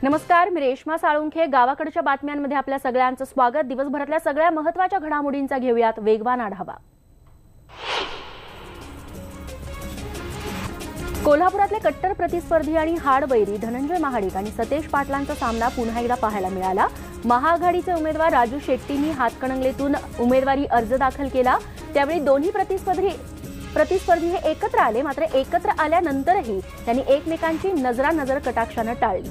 नमस्कार, मी रेश्मा साळुंखे. गावाकडच्या बातम्यांमध्ये आपल्या सगळ्यांचं स्वागत. दिवसभरातल्या सगळ्या महत्त्वाच्या घडामोडींचा घेऊयात वेगवान आढावा. कोल्हापुरातले कट्टर प्रतिस्पर्धी आणि हाडबैरी धनंजय महाडिक आणि सतेज पाटलांचा सामना पुन्हा एकदा पाहायला मिळाला. महाआघाडीचे उमेदवार राजू शेट्टींनी हातकणंगलेतून उमेदवारी अर्ज दाखल केला. त्यावेळी दोन्ही प्रतिस्पर्धी हे एकत्र आले. मात्र एकत्र आल्यानंतरही त्यांनी एकमेकांची नजरानजर कटाक्षाने टाळली.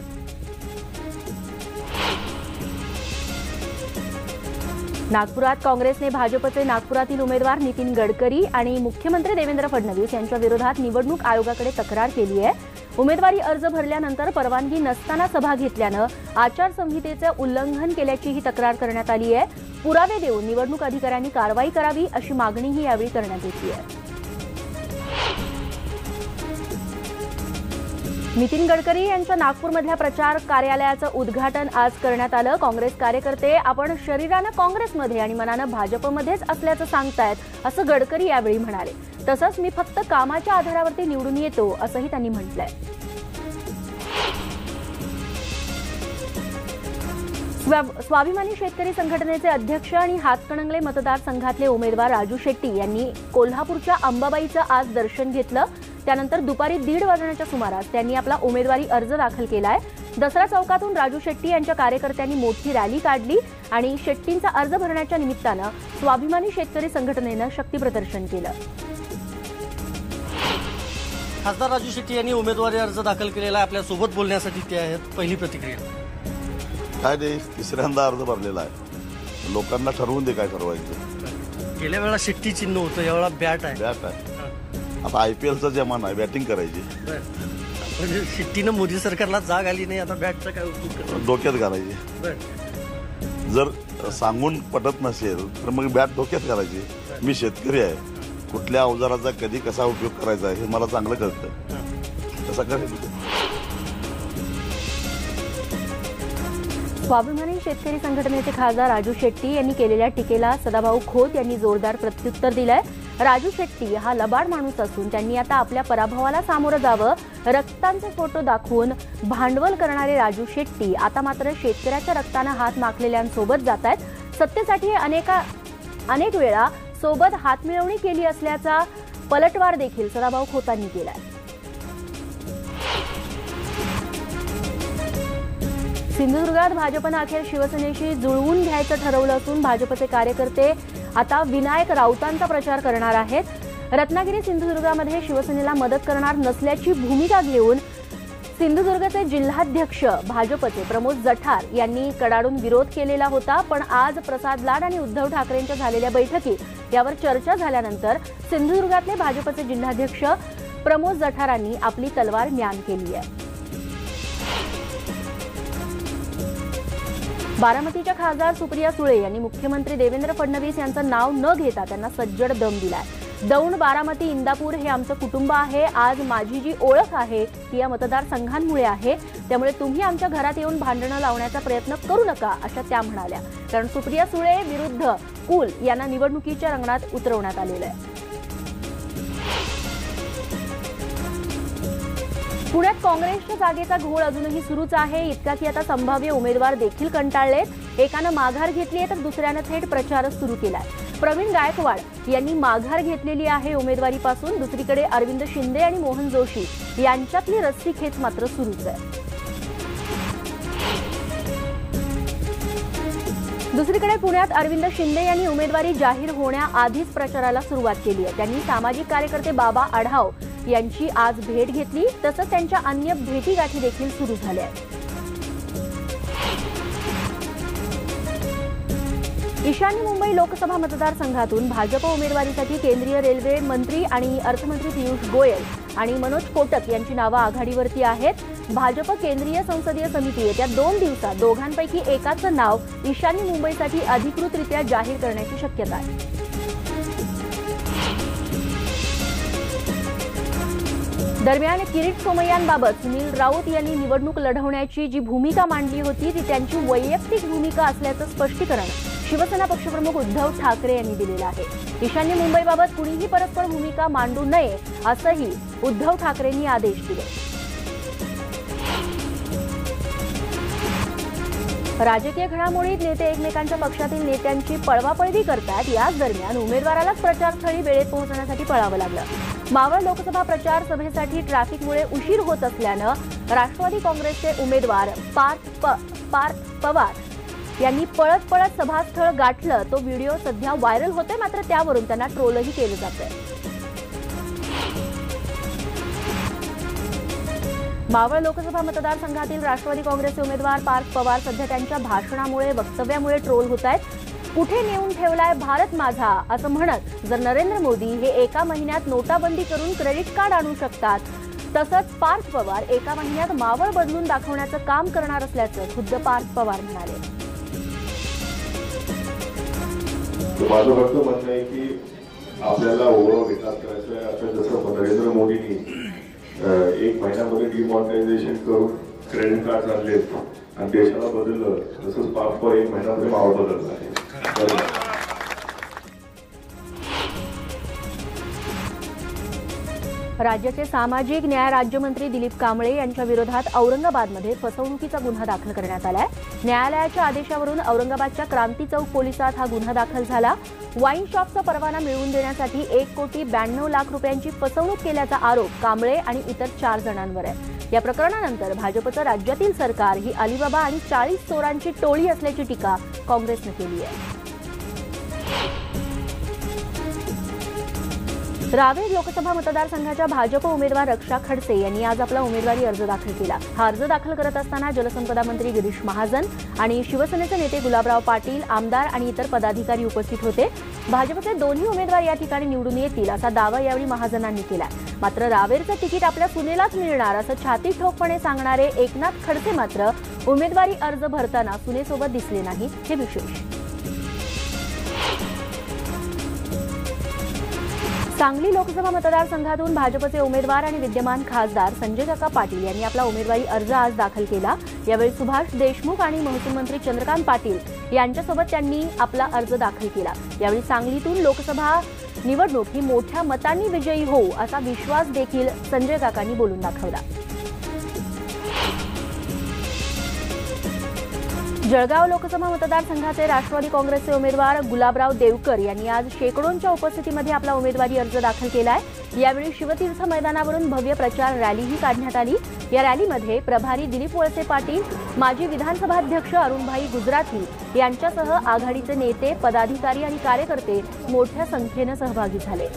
नागपुरात काँग्रेसने भाजपचे नागपुरातील उमेदवार नितीन गडकरी आणि मुख्यमंत्री देवेंद्र फडणवीस यांच्या विरोधात निवडणूक आयोगाकडे तक्रार केली आहे. उमेदवारी अर्ज भरल्यानंतर परवानगी नसताना सभा घेतल्यानं आचारसंहितेचे उल्लंघन केल्याची ही तक्रार करण्यात आली आहे. पुरावे देऊन निवडणूक अधिकाऱ्यांनी कारवाई करावी अशी मागणीही यावेळी करण्यात येते आहे. नितीन गडकरी यांच्या नागपूरमधल्या प्रचार कार्यालयाचं उद्घाटन आज करण्यात आलं. काँग्रेस कार्यकर्ते आपण शरीरानं काँग्रेसमध्ये आणि मनानं भाजपमध्येच असल्याचं सांगतायत, असं गडकरी यावेळी म्हणाले. तसंच मी फक्त कामाच्या आधारावरती निवडून येतो असंही त्यांनी म्हटलंय. स्वाभिमानी शेतकरी संघटनेचे अध्यक्ष आणि हातकणंगले मतदारसंघातले उमेदवार राजू शेट्टी यांनी कोल्हापूरच्या अंबाबाईचं आज दर्शन घेतलं. त्यानंतर दुपारी 1:30 वाजण्याच्या सुमारास त्यांनी आपला उमेदवारी अर्ज दाखल केलाय. दसरा चौकातून राजू शेट्टी यांच्या कार्यकर्त्यांनी मोठी रॅली काढली आणि शेट्टींचा अर्ज भरण्याच्या निमित्तानं स्वाभिमानी शेतकरी संघटनेनं शक्ती प्रदर्शन केलं. खासदार राजू शेट्टी यांनी उमेदवारी अर्ज दाखल केलेला आहे. आपल्यासोबत बोलण्यासाठी ते आहेत. पहिली प्रतिक्रिया काय? ते तिसऱ्यांदा अर्ज भरलेला आहे. लोकांना ठरवून दे काय ठरवायचं. गेल्या वेळा शेट्टी चिन्ह होतं, यावेळा बॅट आहे. आता IPLचा जमाना आहे, बॅटिंग करायची. म्हणजे शेट्टीनं मोदी सरकारला जाग आली नाही, आता बॅटचा काय उपयोग डोक्यात घालायची. जर सांगून पटत नसेल तर मग बॅट डोक्यात घालायची. मी शेतकरी आहे, कुठल्या अवजाराचा कधी कसा उपयोग करायचा हे मला चांगलं कळतं. तसा करायचं. स्वाभिमानी शेतकरी संघटनेचे खासदार राजू शेट्टी यांनी केलेल्या टीकेला सदाभाऊ खोत यांनी जोरदार प्रत्युत्तर दिलंय. राजू शेट्टी हा लबाड माणूस असून त्यांनी आता आपल्या पराभवाला सामोरं जावं. रक्तांचे फोटो दाखवून भांडवल करणारे राजू शेट्टी आता मात्र शेतकऱ्याच्या रक्तानं हात माखलेल्यांसोबत जात आहेत. सत्तेसाठी अनेक वेळा सोबत हातमिळवणी केली असल्याचा पलटवार देखील सदाभाऊ खोतांनी केलाय. सिंधुदुर्गात भाजपनं अखेर शिवसेनेशी जुळवून घ्यायचं ठरवलं असून भाजपचे कार्यकर्ते आता विनायक राऊतांचा प्रचार करणार आहेत. रत्नागिरी सिंधुदुर्गामध्ये शिवसेनेला मदत करणार नसल्याची भूमिका घेऊन सिंधुदुर्गचे जिल्हाध्यक्ष भाजपचे प्रमोद जठार यांनी कडाडून विरोध केलेला होता. पण आज प्रसाद लाड आणि उद्धव ठाकरेंच्या झालेल्या बैठकीत यावर चर्चा झाल्यानंतर सिंधुदुर्गातले भाजपचे जिल्हाध्यक्ष प्रमोद जठारांनी आपली तलवार म्यान केली आहे. बारामतीच्या खासदार सुप्रिया सुळे यांनी मुख्यमंत्री देवेंद्र फडणवीस यांचं नाव न घेता त्यांना सज्जड दम दिलाय. दौंड, बारामती, इंदापूर हे आमचं कुटुंब आहे. आज माझी जी ओळख आहे ती या मतदारसंघांमुळे आहे. त्यामुळे तुम्ही आमच्या घरात येऊन भांडणं लावण्याचा प्रयत्न करू नका, अशा त्या म्हणाल्या. कारण सुप्रिया सुळे विरुद्ध कुल यांना निवडणुकीच्या रंगणात उतरवण्यात आलेलं आहे. पुण्यात काँग्रेसच्या जागेचा घोळ अजूनही सुरूच आहे. इतका की आता संभाव्य उमेदवार देखील कंटाळलेत. एकानं माघार घेतली आहे तर दुसऱ्यानं थेट प्रचारच सुरू केलाय. प्रवीण गायकवाड यांनी माघार घेतलेली आहे उमेदवारीपासून. दुसरीकडे अरविंद शिंदे आणि मोहन जोशी यांच्यातली रस्सीखेच मात्र सुरूच आहे. दुसरीकडे पुण्यात अरविंद शिंदे यांनी उमेदवारी जाहीर होण्याआधीच प्रचाराला सुरुवात केली आहे. त्यांनी सामाजिक कार्यकर्ते बाबा आढाव यांची आज भेट घेतली. तसंच त्यांच्या अन्य भेटीगाठी देखील सुरू झाल्या आहेत. ईशान्य मुंबई लोकसभा मतदारसंघातून भाजप उमेदवारीसाठी केंद्रीय रेल्वे मंत्री आणि अर्थमंत्री पियुष गोयल आणि मनोज कोटक यांची नावं आघाडीवरती आहेत. भाजप केंद्रीय संसदीय समिती येत्या 2 दिवसात दोघांपैकी एकाचं नाव ईशान्य मुंबईसाठी अधिकृतरित्या जाहीर करण्याची शक्यता आहे. दरम्यान किरीट सोमय्यांबाबत सुनील राऊत यांनी निवडणूक लढवण्याची जी भूमिका मांडली होती ती त्यांची वैयक्तिक भूमिका असल्याचं स्पष्टीकरण शिवसेना पक्षप्रमुख उद्धव ठाकरे यांनी दिलेलं आहे. ईशान्य मुंबईबाबत कुणीही परस्पर भूमिका मांडू नये असंही उद्धव ठाकरेंनी आदेश दिले. राजकीय घडामोडीत नेते एकमेकांच्या पक्षातील नेत्यांची पळवापळवी करतात. याच दरम्यान उमेदवारालाच प्रचारस्थळी वेळेत पोहोचण्यासाठी पळावं लागलं. मावळ लोकसभा प्रचार सभेसाठी ट्रॅफिकमुळे उशीर होत असल्यानं राष्ट्रवादी काँग्रेसचे उमेदवार पार्थ पवार यांनी पळत पळत सभास्थळ गाठलं. तो व्हिडिओ सध्या व्हायरल होतोय, मात्र त्यावरून त्यांना ट्रोलही केलं जातंय. मावळ लोकसभा मतदारसंघातील राष्ट्रवादी काँग्रेसचे उमेदवार पार्थ पवार सध्या त्यांच्या भाषणामुळे वक्तव्यामुळे ट्रोल होत आहेत. कुठे नेऊन ठेवलाय भारत माझा असं म्हणत जर नरेंद्र मोदी हे एका महिन्यात नोटाबंदी करून क्रेडिट कार्ड आणू शकतात, तसंच पार्थ पवार एका महिन्यात मावळ बदलून दाखवण्याचं काम करणार असल्याचं खुद्द पार्थ पवार म्हणाले. माझं फक्त म्हणणं आहे की आपल्याला ओव्हरऑल विकास करायचा आहे. आता जसं नरेंद्र मोदींनी एक महिन्यामध्ये डिमॉनिटायझेशन करून क्रेडिट कार्ड आणले आणि देशाला बदललं, तसंच पार्थ पवार एक महिन्यामध्ये मावळ बदलला आहे. राज्याचे सामाजिक न्याय राज्यमंत्री दिलीप कांबळे यांच्या विरोधात औरंगाबादमध्ये फसवणुकीचा गुन्हा दाखल करण्यात आलाय. न्यायालयाच्या आदेशावरून औरंगाबादच्या क्रांती चौक पोलिसात हा गुन्हा दाखल झाला. वाईन शॉपचा परवाना मिळवून देण्यासाठी 1,92,00,000 रुपयांची फसवणूक केल्याचा आरोप कांबळे आणि इतर 4 जणांवर आहे. या प्रकरणानंतर भाजपचं राज्यातील सरकार ही अलिबाबा आणि 40 चोरांची टोळी असल्याची टीका काँग्रेसने केली आहे. रावेर लोकसभा मतदारसंघाच्या भाजप उमेदवार रक्षा खडसे यांनी आज आपला उमेदवारी अर्ज दाखल केला. हा अर्ज दाखल करत असताना जलसंपदा मंत्री गिरीश महाजन आणि शिवसेनेचे नेते गुलाबराव पाटील, आमदार आणि इतर पदाधिकारी उपस्थित होते. भाजपचे दोन्ही उमेदवार या ठिकाणी निवडून येतील असा दावा यावेळी महाजनांनी केला. मात्र रावेरचं तिकीट आपल्या सुनेलाच मिळणार असं छाती ठोकपणे सांगणारे एकनाथ खडसे मात्र उमेदवारी अर्ज भरताना सुनेसोबत दिसले नाहीत. हे विशेष. सांगली लोकसभा मतदारसंघातून भाजपचे उमेदवार आणि विद्यमान खासदार संजय काका पाटील यांनी आपला उमेदवारी अर्ज आज दाखल केला. यावेळी सुभाष देशमुख आणि महसूल मंत्री चंद्रकांत पाटील यांच्यासोबत त्यांनी आपला अर्ज दाखल केला. यावेळी सांगलीतून लोकसभा निवडणूक ही मोठ्या मतांनी विजयी होऊ असा विश्वास देखील संजय काकांनी बोलून दाखवला. जळगाव लोकसभा मतदारसंघाचे राष्ट्रवादी काँग्रेसचे उमेदवार गुलाबराव देवकर यांनी आज शेकडोंच्या उपस्थितीमध्ये आपला उमेदवारी अर्ज दाखल केलाय. यावेळी शिवतीर्थ मैदानावरून भव्य प्रचार रॅलीही काढण्यात आली. या रॅलीमध्ये प्रभारी दिलीप वळसे पाटील, माजी विधानसभा अध्यक्ष अरुणभाई गुजराथी यांच्यासह आघाडीचे नेते, पदाधिकारी आणि कार्यकर्ते मोठ्या संख्येनं सहभागी झाले.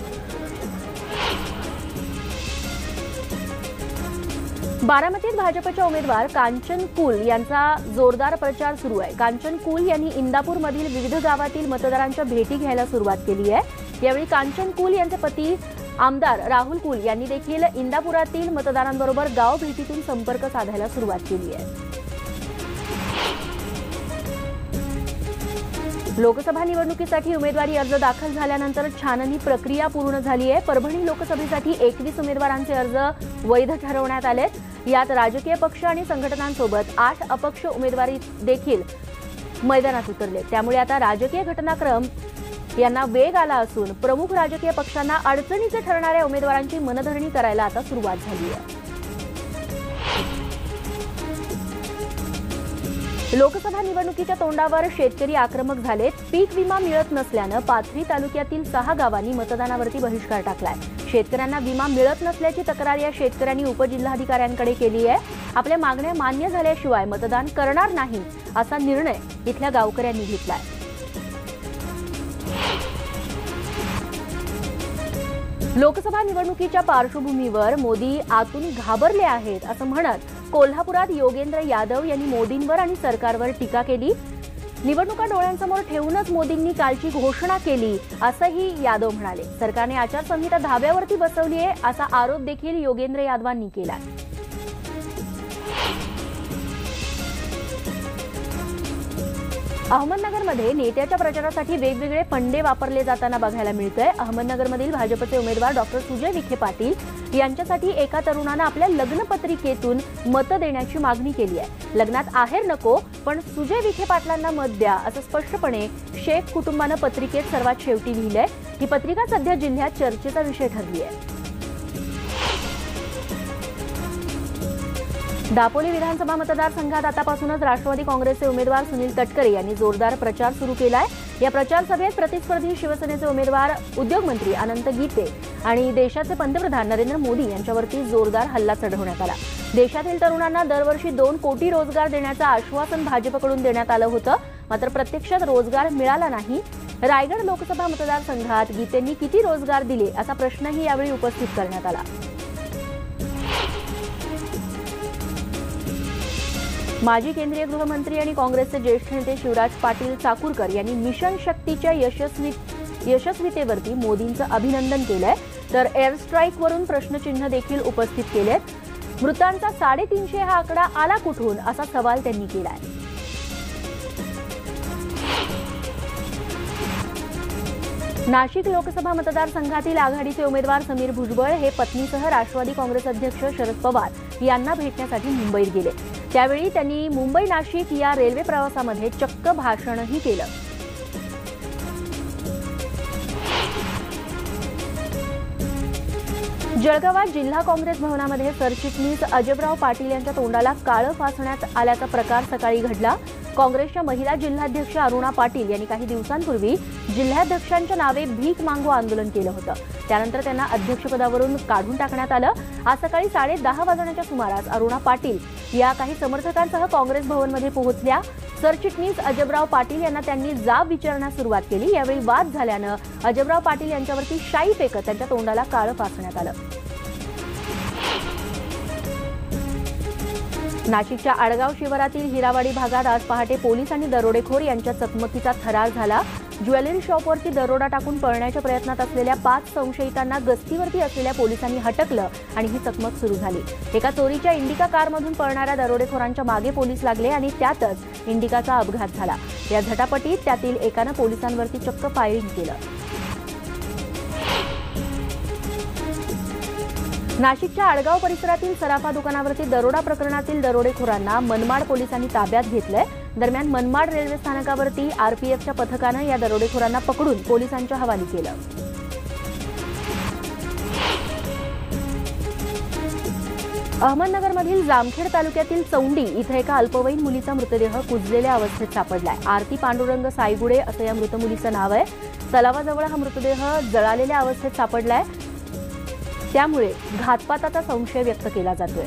बारामतीत भाजपच्या उमेदवार कांचन कुल यांचा जोरदार प्रचार सुरू आहे. कांचन कुल यांनी इंदापूरमधील विविध गावातील मतदारांच्या भेटी घ्यायला सुरुवात केली आहे. यावेळी कांचन कुल यांचे पती आमदार राहुल कुल यांनी देखील इंदापुरातील मतदारांबरोबर गाव भेटीतून संपर्क साधायला सुरुवात केली आहे. लोकसभा निवडणुकीसाठी उमेदवारी अर्ज दाखल झाल्यानंतर छाननी प्रक्रिया पूर्ण झाली आहे. परभणी लोकसभेसाठी 21 उमेदवारांचे अर्ज वैध ठरवण्यात आले. यात राजकीय पक्ष आणि संघटनांसोबत 8 अपक्ष उमेदवारी देखील मैदानात उतरले. त्यामुळे आता राजकीय घटनाक्रम यांना वेग आला असून प्रमुख राजकीय पक्षांना अडचणीचे ठरणाऱ्या उमेदवारांची मनधरणी करायला आता सुरुवात झाली आहे. लोकसभा निवडणुकीच्या तोंडावर शेतकरी आक्रमक झालेत. पीक विमा मिळत नसल्यानं पाथरी तालुक्यातील 6 गावांनी मतदानावरती बहिष्कार टाकलाय. शेतकऱ्यांना विमा मिळत नसल्याची तक्रार या शेतकऱ्यांनी उपजिल्हाधिकाऱ्यांकडे केली आहे. आपल्या मागण्या मान्य झाल्याशिवाय मतदान करणार नाही असा निर्णय इथल्या गावकऱ्यांनी घेतलाय. लोकसभा निवडणुकीच्या पार्श्वभूमीवर मोदी आतून घाबरले आहेत असं म्हणत कोल्हापुरात योगेंद्र यादव यांनी मोदींवर आणि सरकारवर टीका केली. निवडणुका डोळ्यांसमोर ठेवूनच मोदींनी कालची घोषणा केली असंही यादव म्हणाले. सरकारने आचारसंहिता धाब्यावरती बसवली आहे असा आरोप देखील योगेंद्र यादवांनी केला. अहमदनगरमध्ये नेत्याच्या प्रचारासाठी वेगवेगळे फंडे वापरले जाताना बघायला मिळतंय. अहमदनगरमधील भाजपचे उमेदवार डॉक्टर सुजय विखे पाटील यांच्यासाठी एका तरुणानं आपल्या लग्नपत्रिकेतून मतं देण्याची मागणी केली आहे. लग्नात आहेर नको, पण सुजय विखे पाटलांना मत द्या असं स्पष्टपणे शेख कुटुंबानं पत्रिकेत सर्वात शेवटी लिहिलंय. ही पत्रिका सध्या जिल्ह्यात चर्चेचा विषय ठरली आहे. दापोली विधानसभा मतदारसंघात आतापासूनच राष्ट्रवादी काँग्रेसचे उमेदवार सुनील तटकरे यांनी जोरदार प्रचार सुरू केलाय। या प्रचार सभेत प्रतिस्पर्धी शिवसेनेचे उमेदवार उद्योगमंत्री अनंत गीते आणि देशाचे पंतप्रधान नरेंद्र मोदी यांच्यावरती जोरदार हल्ला चढवण्यात आला। देशातील तरुणांना दरवर्षी 2 कोटी रोजगार देण्याचं आश्वासन भाजपकडून देण्यात आलं होतं, मात्र प्रत्यक्षात रोजगार मिळाला नाही। रायगड लोकसभा मतदारसंघात गीतेंनी किती रोजगार दिले असा प्रश्नही यावेळी उपस्थित करण्यात आला। माजी केंद्रीय गृहमंत्री आणि काँग्रेसचे ज्येष्ठ नेते शिवराज पाटील चाकूरकर यांनी मिशन शक्तीच्या यशस्वीतेवरती मोदींचं अभिनंदन केलंय, तर एअर स्ट्राईकवरून प्रश्नचिन्ह देखील उपस्थित केलेत। मृतांचा 350 हा आकडा आला कुठून असा सवाल त्यांनी केलाय। नाशिक लोकसभा मतदारसंघातील आघाडीचे उमेदवार समीर भुजबळ हे पत्नीसह राष्ट्रवादी काँग्रेस अध्यक्ष शरद पवार यांना भेटण्यासाठी मुंबईत गेले। त्यावेळी त्यांनी मुंबई नाशिक या रेल्वे प्रवासामध्ये चक्क भाषणही केलं। जळगावात जिल्हा काँग्रेस भवनामध्ये सरचिटणीस अजबराव पाटील यांच्या तोंडाला काळं फासण्यात आल्याचा प्रकार सकाळी घडला। काँग्रेसच्या महिला जिल्हाध्यक्ष अरुणा पाटील यांनी काही दिवसांपूर्वी जिल्हाध्यक्षांच्या नावे भीक मागू आंदोलन केलं होतं। त्यानंतर त्यांना अध्यक्षपदावरून काढून टाकण्यात आलं। आज सकाळी 10:30 वाजण्याच्या सुमारास अरुणा पाटील या काही समर्थकांसह काँग्रेस भवनमध्ये पोहोचल्या। सरचिटणीस अजबराव पाटील यांना त्यांनी जाब विचारण्यास सुरुवात केली। यावेळी वाद झाल्यानं अजबराव पाटील यांच्यावरती शाई फेकत त्यांच्या तोंडाला काळं फासण्यात आलं। नाशिकच्या आडगाव शिवारातील हिरावाडी भागात आज पहाटे पोलीस आणि दरोडेखोर यांच्या चकमकीचा थरार झाला। ज्वेलरी शॉपवरती दरोडा टाकून पळण्याच्या प्रयत्नात असलेल्या 5 संशयितांना गस्तीवरती असलेल्या पोलिसांनी हटकलं आणि ही चकमक सुरू झाली। एका चोरीच्या इंडिका कारमधून पळणाऱ्या दरोडेखोरांच्या मागे पोलीस लागले आणि त्यातच इंडिकाचा अपघात झाला। या झटापटीत त्यातील एकानं पोलिसांवरती चक्क फायरिंग केलं। नाशिकच्या आडगाव परिसरातील सराफा दुकानावरती दरोडा प्रकरणातील दरोडेखोरांना मनमाड पोलिसांनी ताब्यात घेतलंय। दरम्यान मनमाड रेल्वे स्थानकावरती आरपीएफच्या पथकानं या दरोडेखोरांना पकडून पोलिसांच्या हवाली केलं। अहमदनगरमधील जामखेड तालुक्यातील चौंडी इथं एका अल्पवयीन मुलीचा मृतदेह कुजलेल्या अवस्थेत सापडलाय। आरती पांडुरंग सायगुडे असं या मृत मुलीचं नाव आहे। तलावाजवळ हा मृतदेह जळालेल्या अवस्थेत सापडलाय, त्यामुळे घातपाताचा संशय व्यक्त केला जातोय।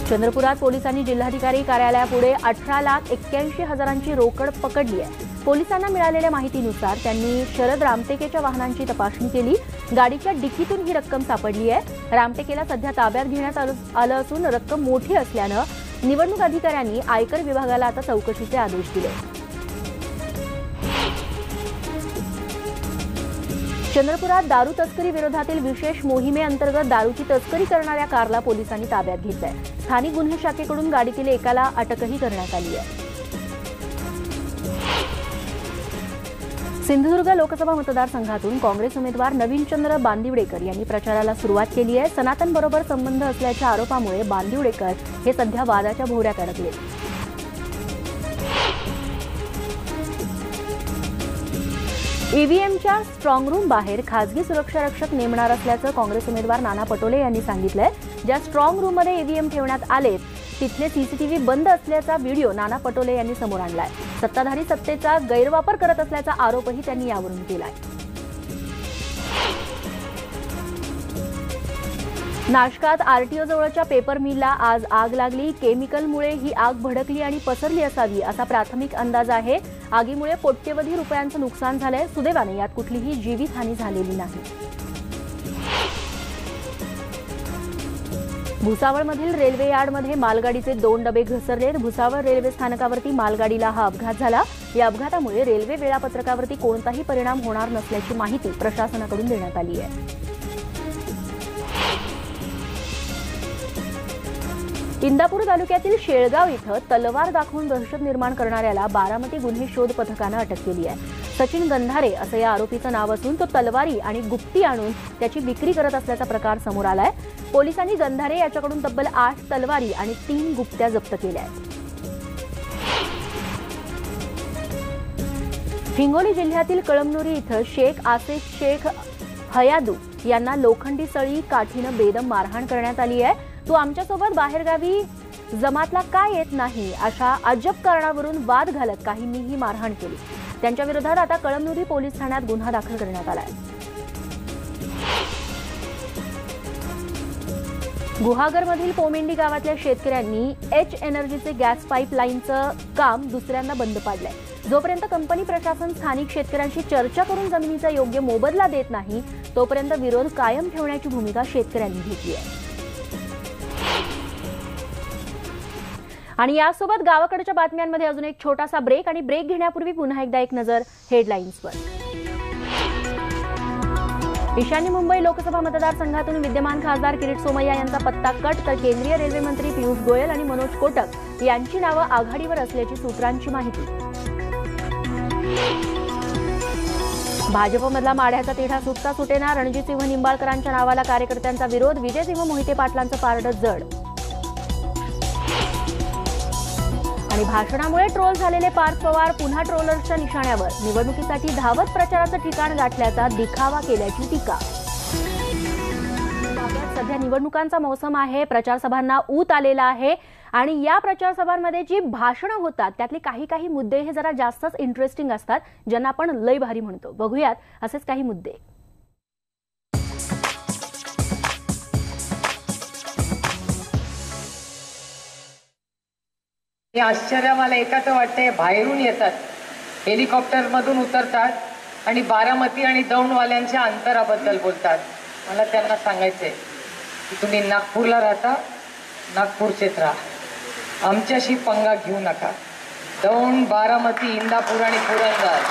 चंद्रपुरात पोलिसांनी जिल्हाधिकारी कार्यालयापुढे 18,81,000ची रोकड पकडली आहे। पोलिसांना मिळालेल्या माहितीनुसार त्यांनी शरद रामटेकेच्या वाहनांची तपासणी केली। गाडीच्या डिकीतून ही रक्कम सापडली आहे। रामटेकेला सध्या ताब्यात घेण्यात आलं असून रक्कम मोठी असल्यानं निवडणूक अधिकाऱ्यांनी आयकर विभागाला आता चौकशीचे आदेश दिले। चंद्रपुरात दारू तस्करी विरोधातील विशेष मोहिमेअंतर्गत दारूची तस्करी करणाऱ्या कारला पोलिसांनी ताब्यात घेतलंय। स्थानिक गुन्हे शाखेकडून गाडीतील एकाला अटकही करण्यात आली आहे। सिंधुदुर्ग लोकसभा मतदारसंघातून काँग्रेस उमेदवार नवीनचंद्र बांदिवडेकर यांनी प्रचाराला सुरुवात केली आहे। सनातनबरोबर संबंध असल्याच्या आरोपामुळे बांदिवडेकर हे सध्या वादाच्या भोवऱ्यात अडकले। ईव्हीएमच्या स्ट्रॉंग रूम बाहेर खासगी सुरक्षा रक्षक नेमणार असल्याचं काँग्रेस उमेदवार नाना पटोले यांनी सांगितलंय। ज्या स्ट्रॉंग रूममध्ये ईव्हीएम ठेवण्यात आलेत तिथले सीसीटीव्ही बंद असल्याचा व्हिडिओ नाना पटोले यांनी समोर आणलाय। सत्ताधारी सत्तेचा गैरवापर करत असल्याचा आरोपही त्यांनी यावरून केलाय। नाशकात आरटीओ जवळच्या पेपर मिलला आज आग लागली। केमिकलमुळे ही आग भडकली आणि पसरली असावी असा प्राथमिक अंदाज आहे। आगीमुळे कोट्यवधी रुपयांचं नुकसान झालंय। सुदैवाने यात कुठलीही जीवितहानी झालेली नाही। भुसावळमधील रेल्वे यार्डमध्ये मालगाडीचे 2 डबे घसरलेत। भुसावळ रेल्वे स्थानकावरती मालगाडीला हा अपघात झाला। या अपघातामुळे रेल्वे वेळापत्रकावरती कोणताही परिणाम होणार नसल्याची माहिती प्रशासनाकडून देण्यात आली आहे। इंदापूर तालुक्यातील शेळगाव इथं तलवार दाखवून दहशत निर्माण करणाऱ्याला बारामती गुन्हे शोध पथकानं अटक केली आहे। सचिन गंधारे असं या आरोपीचं नाव असून तो तलवारी आणि गुप्ती आणून त्याची विक्री करत असल्याचा प्रकार समोर आलाय। पोलिसांनी गंधारे याच्याकडून तब्बल 8 तलवारी आणि 3 गुप्त्या जप्त केल्या आहेत। हिंगोली जिल्ह्यातील कळमनुरी इथं शेख आसिफ शेख हयादू यांना लोखंडी सळी काठीनं बेदम मारहाण करण्यात आली आहे. तू आमच्यासोबत बाहेरगावी जमातला का येत नाही अशा अजब कारणावरून वाद घालत काहींनी ही मारहाण केली. त्यांच्या विरोधात आता कळमनुरी पोलीस ठाण्यात गुन्हा दाखल करण्यात आला आहे. गुहागरमधील पोमेंडी गावातल्या शेतकऱ्यांनी एच एनर्जीचे गॅस पाईपलाईनचं काम दुसऱ्यांदा बंद पाडलंय. जोपर्यंत कंपनी प्रशासन स्थानिक शेतकऱ्यांशी चर्चा करून जमिनीचा योग्य मोबदला देत नाही तोपर्यंत विरोध कायम ठेवण्याची भूमिका शेतकऱ्यांनी घेतली आहे. आणि यासोबत गावाकडच्या बातम्यांमध्ये अजून एक छोटासा ब्रेक आणि ब्रेक घेण्यापूर्वी पुन्हा एकदा एक नजर हेडलाईन्सवर. ईशान्य मुंबई लोकसभा मतदारसंघातून विद्यमान खासदार किरीट सोमय्या यांचा पत्ता कट तर केंद्रीय रेल्वे मंत्री पियुष गोयल आणि मनोज कोटक यांची नावं आघाडीवर असल्याची सूत्रांची माहिती. भाजपमधला माढ्याचा तिढा सुटता सुटेना. रणजितसिंह निंबाळकरांच्या नावाला कार्यकर्त्यांचा विरोध. विजयसिंह मोहिते पाटलांचं पारडं जड. आणि भाषणामुळे ट्रोल झालेले पार्थ पवार पुन्हा ट्रोलर्सच्या निशाण्यावर. निवडणुकीसाठी धावत प्रचाराचं ठिकाण गाठल्याचा दिखावा केल्याची टीका. सध्या निवडणुकांचा मोसम आहे. प्रचारसभांना ऊत आलेला आहे आणि या प्रचारसभांमध्ये जी भाषणं होतात त्यातले काही मुद्दे हे जरा जास्तच इंटरेस्टिंग असतात, ज्यांना आपण लय भारी म्हणतो. बघूयात असेच काही मुद्दे. हे आश्चर्य मला एकाच वाटतंय, बाहेरून येतात, हेलिकॉप्टरमधून उतरतात आणि बारामती आणि दौंडवाल्यांच्या अंतराबद्दल बोलतात. मला त्यांना सांगायचंय की तुम्ही नागपूरला राहता, नागपूरचेच राहा, आमच्याशी पंगा घेऊ नका. दौंड, बारामती, इंदापूर आणि पुरंदर.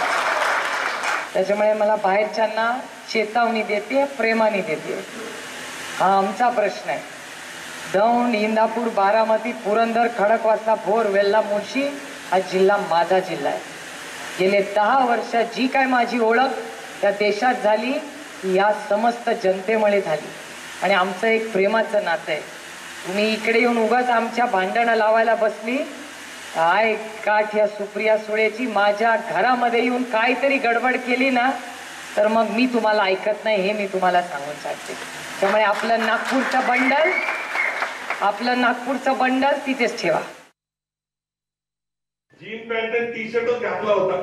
त्याच्यामुळे मला बाहेरच्यांना चेतावणी देते, प्रेमाने देते. हा आमचा प्रश्न आहे. दौंड, इंदापूर, बारामती, पुरंदर, खडकवासला, भोर, वेल्हा, मुळशी हा जिल्हा माझा जिल्हा आहे. गेले 10 वर्ष जी काय माझी ओळख त्या देशात झाली या समस्त जनतेमुळे झाली आणि आमचं एक प्रेमाचं नातं आहे. तुम्ही इकडे येऊन उगाच आमच्या भांडणं लावायला बसली काय काठ या सुप्रिया सुळेची माझ्या घरामध्ये येऊन काहीतरी गडबड केली ना तर मग मी तुम्हाला ऐकत नाही हे मी तुम्हाला सांगून सांगते. त्यामुळे आपलं नागपूरचं बंडल तिथेच ठेवा. जीन पॅन्ट आणि टी शर्टच घातला होता.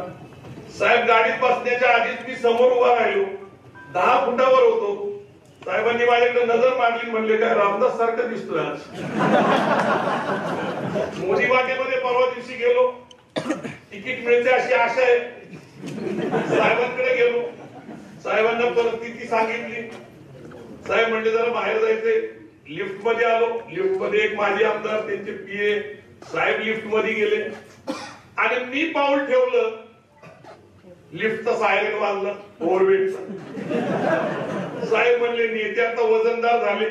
साहेब गाडीत बसण्याच्या आधीच मी समोर उभा राहिलो, 10 फुटावर होतो. साहेबांनी माझ्याकडे नजर मारली, म्हणले काय रामदास सारखं दिसतोय आज. मोदी वाटेमध्ये परवा दिवशी गेलो, तिकीट मिळते अशी आशा आहे. साहेबांकडे गेलो, साहेबांना परिस्थिती सांगितली. साहेब म्हणले जरा बाहेर जायचंय. लिफ्ट मध्ये आलो, लिफ्ट मध्ये एक माजी आमदार, त्यांचे पीए साहेब लिफ्ट मध्ये गेले आणि मी पाऊल ठेवलं, लिफ्टचा सायरन वाजला ओव्हरवेटचा. साहेब म्हणले नेते आता वजनदार झाले.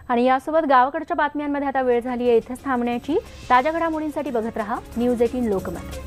आणि यासोबत गावाकडच्या बातम्यांमध्ये आता वेळ झाली आहे इथेच थांबण्याची. ताज्या घडामोडींसाठी बघत रहा न्यूज 18 लोकमत.